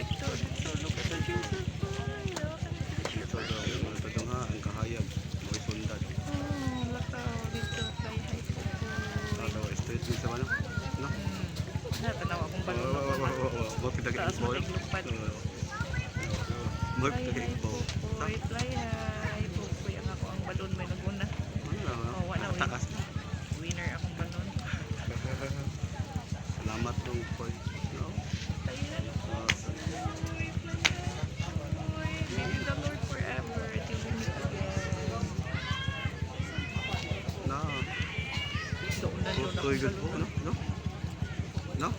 dito. Dito, look at the Jesus. Ay, look at the Dito daw, ito daw nga, ang kahayag. Mga sundan. Oh, lakaw dito. Fly high po po. Daw, straight din sa ano? No? Natanaw akong balon na pa. Huwag kita Taas mo kikibol. taglupad. Huwag Fly kita high po kikibol. po. Fly high po po. Ang ako ang balon may naguna. Oh, wala Taas. winner akong balon. Salamat nung boy. No? Fly high po. Be with the Lord forever till we meet again. No. Doon na yun Tutoy good po, no? No? No?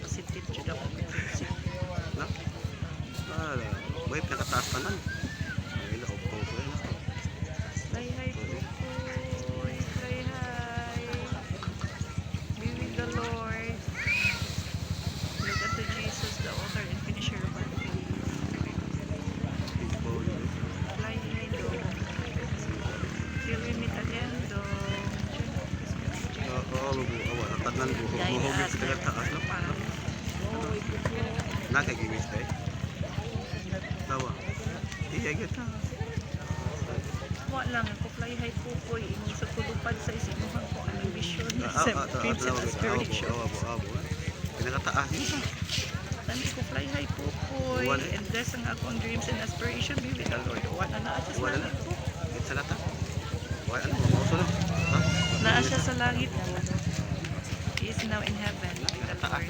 Kasi titid ako. No? Boy, pinakataas ka nan. Ay, laog po ko yun. Fly high po po. Fly high. Be with the Lord. Look at the Jesus, the author and finisher of our faith. Kikibol. Fly high dong. Till we meet again dong. Oo, awa, natanan ko. Buhugit sa taas, no? Nakakigis tayo. Tawa. Iya, kita. Wa lang ako fly high po po. Imong sa kulupad sa isimuhan ko. Anong vision? Dreams and aspiration. Abo. Pinakataas nito. Tani ko fly high po po. And bless ang akong dreams and aspiration. Be with the Lord. Wala na siya sa Wala na. langit po. Sa lata. Wala na, mauso na. Naa siya sa langit. He is now in heaven. Pinakataas.